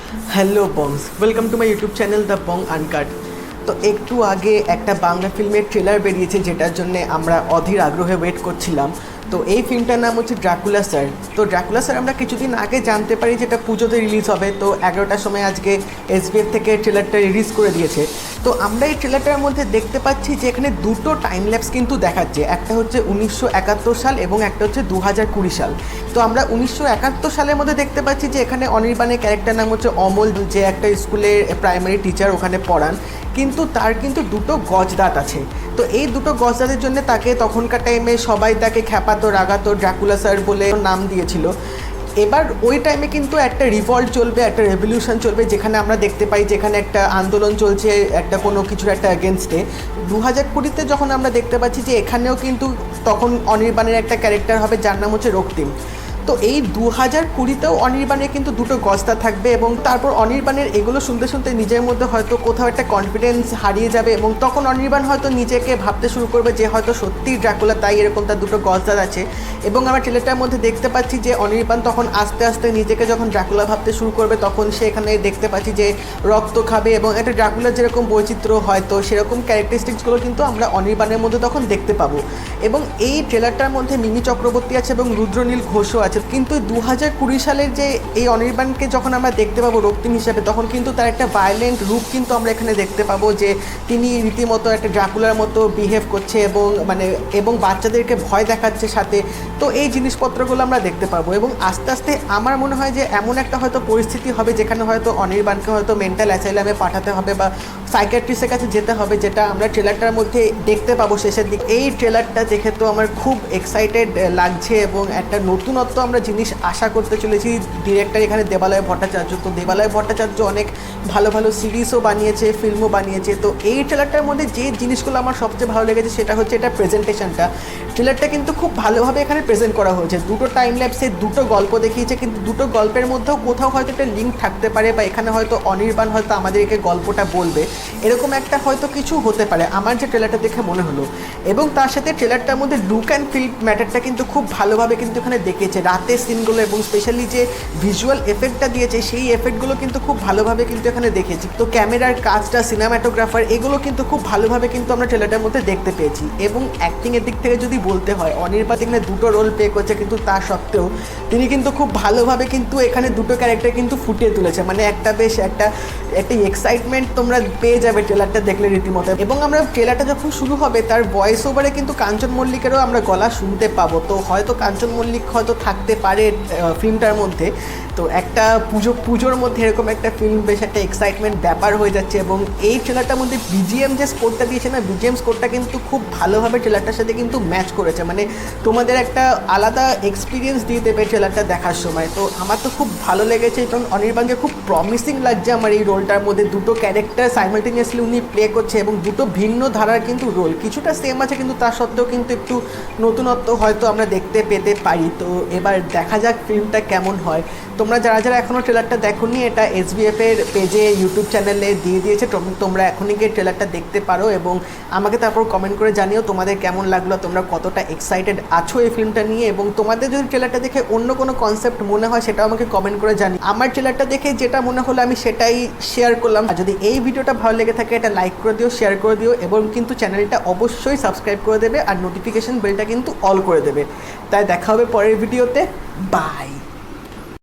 Hello Bongs, welcome to my YouTube channel the Bong Uncut. তো একটু আগে একটা বাংলা ফিল্মের ট্রেলার বেরিয়েছে, যেটার জন্য আমরা অধীর আগ্রহে ওয়েট করছিলাম। তো এই ফিল্মটার নাম হচ্ছে ড্রাকুলা স্যার। তো ড্রাকুলা স্যার আমরা কিছুদিন আগে জানতে পারি যেটা পুজোতে রিলিজ হবে। তো 11টার সময় আজকে এসবিএফ থেকে ট্রেলারটা রিলিজ করে দিয়েছে। তো আমরা এই ট্রেলারটার মধ্যে দেখতে পাচ্ছি যে এখানে দুটো টাইম ল্যাপস কিন্তু দেখাচ্ছে। একটা হচ্ছে 1971 সাল এবং একটা হচ্ছে 2020 সাল। তো আমরা 1971 সালের মধ্যে দেখতে পাচ্ছি যে এখানে অনির্বাণের ক্যারেক্টার নাম হচ্ছে অমল, যে একটা স্কুলের প্রাইমারি টিচার ওখানে পড়ান, কিন্তু তার কিন্তু দুটো গজদাঁত আছে। তো এই দুটো গজদাঁতের জন্য তাকে তখনকার টাইমে সবাই তাকে খ্যাপাতো রাগাতো ড্রাকুলা স্যার বলে নাম দিয়েছিল। এবার ওই টাইমে কিন্তু একটা রিভল্ট চলবে, একটা রেভলিউশন চলবে, যেখানে আমরা দেখতে পাই যেখানে একটা আন্দোলন চলছে একটা কোনো কিছুর একটা এগেনস্টে। 2020-তে যখন আমরা দেখতে পাচ্ছি যে এখানেও কিন্তু তখন অনির্বাণের একটা ক্যারেক্টার হবে যার নাম হচ্ছে রক্তিম। তো এই 2020-তেও অনির্বাণের কিন্তু দুটো গজদা থাকবে এবং তারপর অনির্বাণের এগুলো শুনতে শুনতে নিজের মধ্যে হয়তো কোথাও একটা কনফিডেন্স হারিয়ে যাবে এবং তখন অনির্বাণ হয়তো নিজেকে ভাবতে শুরু করবে যে হয়তো সত্যিই ড্রাকুলা, তাই এরকম তার দুটো গজদার আছে। এবং আমরা ট্রেলারটার মধ্যে দেখতে পাচ্ছি যে অনির্বাণ তখন আস্তে আস্তে নিজেকে যখন ড্রাকুলা ভাবতে শুরু করবে তখন সে এখানে দেখতে পাচ্ছি যে রক্ত খাবে এবং একটা ড্রাকুলার যেরকম বৈচিত্র্য হয়তো সেরকম ক্যারেক্টারিস্টিক্সগুলো কিন্তু আমরা অনির্বাণের মধ্যে তখন দেখতে পাবো। এবং এই ট্রেলারটার মধ্যে মিমি চক্রবর্তী আছে এবং রুদ্রনীল ঘোষও আছে। কিন্তু 2020 সালের যে এই অনির্বাণকে যখন আমরা দেখতে পাবো রক্তিম হিসাবে, তখন কিন্তু তার একটা ভায়োলেন্ট রূপ কিন্তু আমরা এখানে দেখতে পাবো, যে তিনি রীতিমতো একটা ড্রাকুলার মতো বিহেভ করছে এবং বাচ্চাদেরকে ভয় দেখাচ্ছে সাথে। তো এই জিনিসপত্রগুলো আমরা দেখতে পাবো এবং আস্তে আস্তে আমার মনে হয় যে এমন একটা হয়তো পরিস্থিতি হবে যেখানে হয়তো অনির্বাণকে হয়তো মেন্টাল অ্যাসাইলামে পাঠাতে হবে বা সাইকিয়াট্রিস্টের কাছে যেতে হবে, যেটা আমরা ট্রেলারটার মধ্যে দেখতে পাবো শেষের দিকে। এই ট্রেলারটা দেখে তো আমার খুব এক্সাইটেড লাগছে এবং একটা নতুনত্ব আমরা জিনিস আশা করতে চলেছি। ডিরেক্টর এখানে দেবালয় ভট্টাচার্য। তো দেবালয় ভট্টাচার্য অনেক ভালো ভালো সিরিজও বানিয়েছে, ফিল্মও বানিয়েছে। তো এই ট্রেলারটার মধ্যে যে জিনিসগুলো আমার সবচেয়ে ভালো লেগেছে সেটা হচ্ছে এটা প্রেজেন্টেশনটা। ট্রেলারটা কিন্তু খুব ভালোভাবে এখানে প্রেজেন্ট করা হয়েছে। দুটো টাইম ল্যাপসে দুটো গল্প দেখিয়েছে, কিন্তু দুটো গল্পের মধ্যেও কোথাও হয়তো একটা লিঙ্ক থাকতে পারে বা এখানে হয়তো অনির্বাণ হয়তো আমাদেরকে গল্পটা বলবে, এরকম একটা হয়তো কিছু হতে পারে আমার যে ট্রেলারটা দেখে মনে হলো। এবং তার সাথে ট্রেলারটার মধ্যে লুক অ্যান্ড ফিল ম্যাটারটা কিন্তু খুব ভালোভাবে কিন্তু এখানে দেখিয়েছে। রাতের সিনগুলো এবং স্পেশালি যে ভিজুয়াল এফেক্টটা দিয়েছে সেই এফেক্টগুলো কিন্তু খুব ভালোভাবে কিন্তু এখানে দেখেছি। তো ক্যামেরার কাজটা, সিনেমাটোগ্রাফার, এগুলো কিন্তু খুব ভালোভাবে কিন্তু আমরা ট্রেলারটার মধ্যে দেখতে পেয়েছি। এবং অ্যাক্টিংয়ের দিক থেকে যদি বলতে হয়, অনির্বাণ এখানে দুটো রোল প্লে করছে, কিন্তু তা সত্ত্বেও তিনি কিন্তু খুব ভালোভাবে কিন্তু এখানে দুটো ক্যারেক্টার কিন্তু ফুটিয়ে তুলেছে। মানে একটা বেশ একটা এক্সাইটমেন্ট তোমরা পেয়ে যাবে ট্রেলারটা দেখলে রীতিমতো। এবং আমরা ট্রেলারটা যখন শুরু হবে তার ভয়েস ওভারে কিন্তু কাঞ্চন মল্লিকেরও আমরা গলা শুনতে পাবো। তো হয়তো কাঞ্চন মল্লিক হয়তো থাকতে পারে ফিল্মটার মধ্যে। তো একটা পুজোর মধ্যে এরকম একটা ফিল্ম, বেশ একটা এক্সাইটমেন্ট ব্যাপার হয়ে যাচ্ছে। এবং এই ট্রেলারটার মধ্যে বিজিএম যে স্কোরটা দিয়েছে না, বিজিএম স্কোরটা কিন্তু খুব ভালোভাবে ট্রেলারটার সাথে কিন্তু ম্যাচ করেছে। মানে তোমাদের একটা আলাদা এক্সপিরিয়েন্স দিয়ে দেবে ট্রেলারটা দেখার সময়। তো আমার তো খুব ভালো লেগেছে এবং অনির্বাণকে খুব প্রমিসিং লাগছে আমার এই রোলটার মধ্যে। দুটো ক্যারেক্টার সাইমালটেনিয়াসলি উনি প্লে করছে এবং দুটো ভিন্ন ধারার কিন্তু রোল, কিছুটা সেম আছে কিন্তু তার সত্ত্বেও কিন্তু একটু নতুনত্ব হয়তো আমরা দেখতে পেতে পারি। তো এবার দেখা যাক ফিল্মটা কেমন হয়। তোমরা যারা যারা এখনও ট্রেলারটা দেখোনি, এটা এসবিএফের পেজে ইউটিউব চ্যানেলে দিয়ে দিয়েছে, তোমরা এখনই গিয়ে ট্রেলারটা দেখতে পারো এবং আমাকে তারপর কমেন্ট করে জানিও তোমাদের কেমন লাগলো, তোমরা কতটা এক্সাইটেড আছো এই ফিল্মটা নিয়ে। এবং তোমাদের যদি ট্রেলারটা দেখে অন্য কোনো কনসেপ্ট মনে হয় সেটাও আমাকে কমেন্ট করে জানি। আমার ট্রেলারটা দেখে যেটা মনে হলো আমি সেটাই শেয়ার করলাম। আর যদি এই ভিডিওটা ভালো লেগে থাকে এটা লাইক করে দিও, শেয়ার করে দিও এবং কিন্তু চ্যানেলটা অবশ্যই সাবস্ক্রাইব করে দেবে আর নোটিফিকেশন বেলটা কিন্তু অল করে দেবে। তাই দেখা হবে পরের ভিডিওতে। বাই।